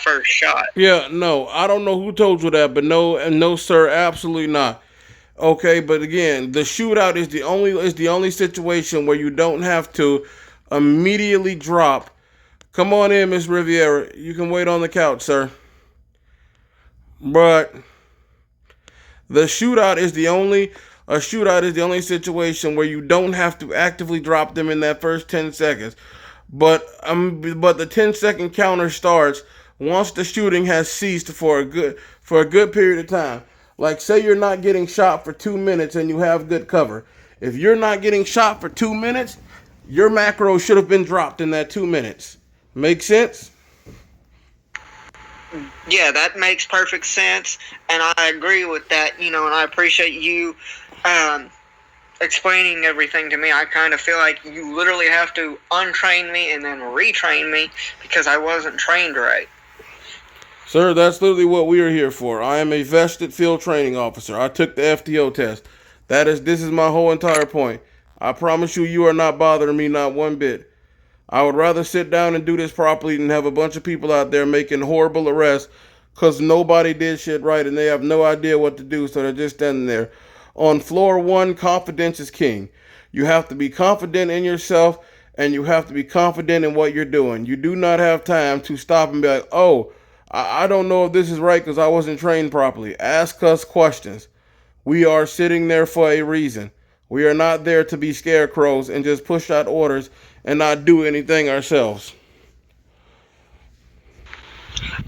first shot. Yeah, no, I don't know who told you that, but no, and no, sir, absolutely not. Okay, but again, the shootout is the only situation where you don't have to immediately drop. Come on in, Miss Riviera. You can wait on the couch, sir. But the shootout is the only a shootout is the only situation where you don't have to actively drop them in that first 10 seconds. But the 10-second counter starts once the shooting has ceased for a good period of time. Like, say you're not getting shot for 2 minutes and you have good cover. If you're not getting shot for 2 minutes, your macro should have been dropped in that 2 minutes. Make sense? Yeah, that makes perfect sense, and I agree with that. And I appreciate you um, explaining everything to me. I kind of feel like you literally have to untrain me and then retrain me because I wasn't trained right. Sir, that's literally what we are here for. I am a vested field training officer. I took the FTO test. This is my whole entire point. I promise you, you are not bothering me not one bit. I would rather sit down and do this properly than have a bunch of people out there making horrible arrests because nobody did shit right and they have no idea what to do, so they're just standing there. On floor one, confidence is king. You have to be confident in yourself and you have to be confident in what you're doing. You do not have time to stop and be like, oh, I don't know if this is right because I wasn't trained properly. Ask us questions. We are sitting there for a reason. We are not there to be scarecrows and just push out orders and not do anything ourselves.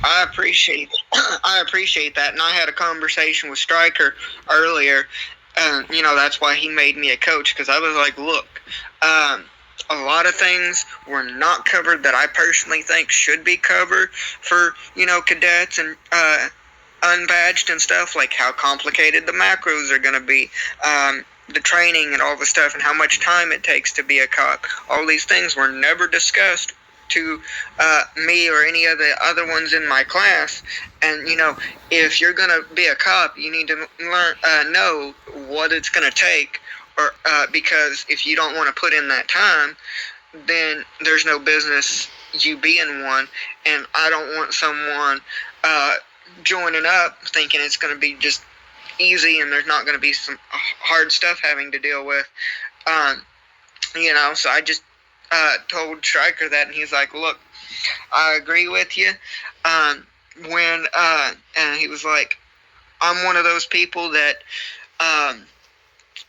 I appreciate I appreciate that, and I had a conversation with Stryker earlier. That's why he made me a coach because I was like, look, a lot of things were not covered that I personally think should be covered for cadets and unbadged and stuff, like how complicated the macros are going to be. The training and all the stuff and how much time it takes to be a cop. All these things were never discussed to me or any of the other ones in my class. And if you're gonna be a cop, you need to know what it's gonna take, or because if you don't want to put in that time, then there's no business you being one. And I don't want someone joining up thinking it's gonna be just easy and there's not going to be some hard stuff having to deal with. So I just told Stryker that, and he's like, look, I agree with you. And he was like, I'm one of those people that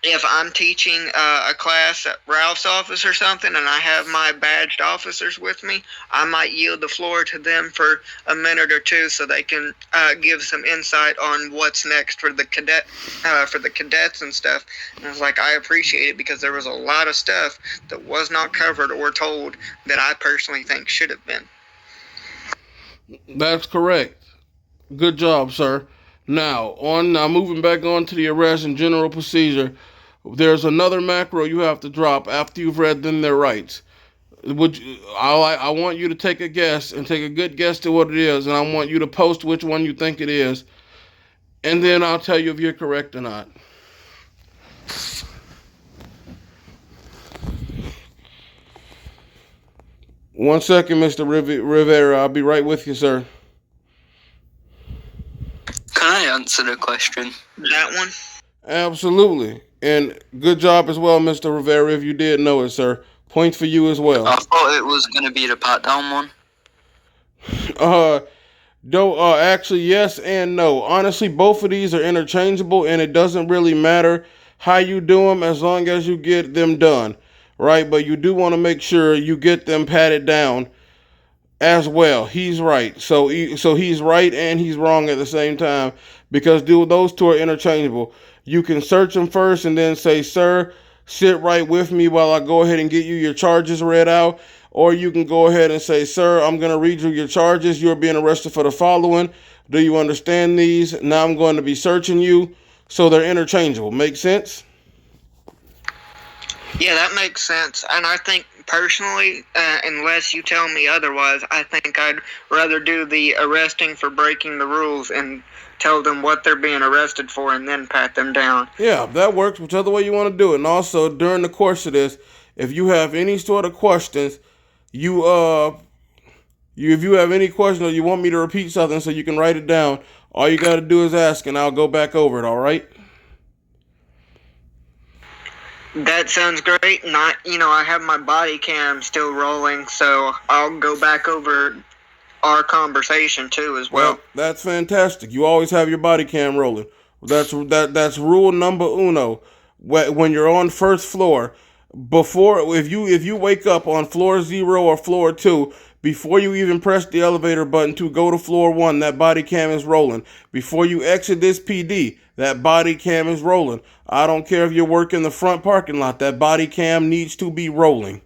if I'm teaching a class at Ralph's office or something and I have my badged officers with me, I might yield the floor to them for a minute or two so they can give some insight on what's next for the cadets and stuff. And I was like, I appreciate it because there was a lot of stuff that was not covered or told that I personally think should have been. That's correct. Good job, sir. Now moving back on to the arrest and general procedure. There's another macro you have to drop after you've read them their rights. I want you to take a guess and take a good guess to what it is, and I want you to post which one you think it is, and then I'll tell you if you're correct or not. One second, Mr. Rivera. I'll be right with you, sir. Can I answer the question? That one? Absolutely. And good job as well, Mr. Rivera, if you did know it, sir. Points for you as well. I thought it was going to be the pat down one. Uh, actually, yes and no. Honestly, both of these are interchangeable, and it doesn't really matter how you do them as long as you get them done, right? But you do want to make sure you get them patted down as well. He's right. So he's right and he's wrong at the same time because those two are interchangeable. You can search them first and then say, "Sir, sit right with me while I go ahead and get you your charges read out." Or you can go ahead and say, "Sir, I'm going to read you your charges. You're being arrested for the following. Do you understand these? Now I'm going to be searching you." So they're interchangeable. Make sense? Yeah, that makes sense. And I think personally, unless you tell me otherwise, I think I'd rather do the arresting for breaking the rules and tell them what they're being arrested for and then pat them down. Yeah, that works, whichever way you want to do it. And also, during the course of this, if you have any sort of questions, you If you have any question or you want me to repeat something so you can write it down, all you got to do is ask, and I'll go back over it. All right? That sounds great. Not, I have my body cam still rolling, so I'll go back over our conversation too as well. Well, that's fantastic. You always have your body cam rolling. That's rule number uno. When you're on first floor, if you wake up on floor 0 or floor 2, before you even press the elevator button to go to floor 1, that body cam is rolling. Before you exit this PD, that body cam is rolling. I don't care if you're working the front parking lot, that body cam needs to be rolling.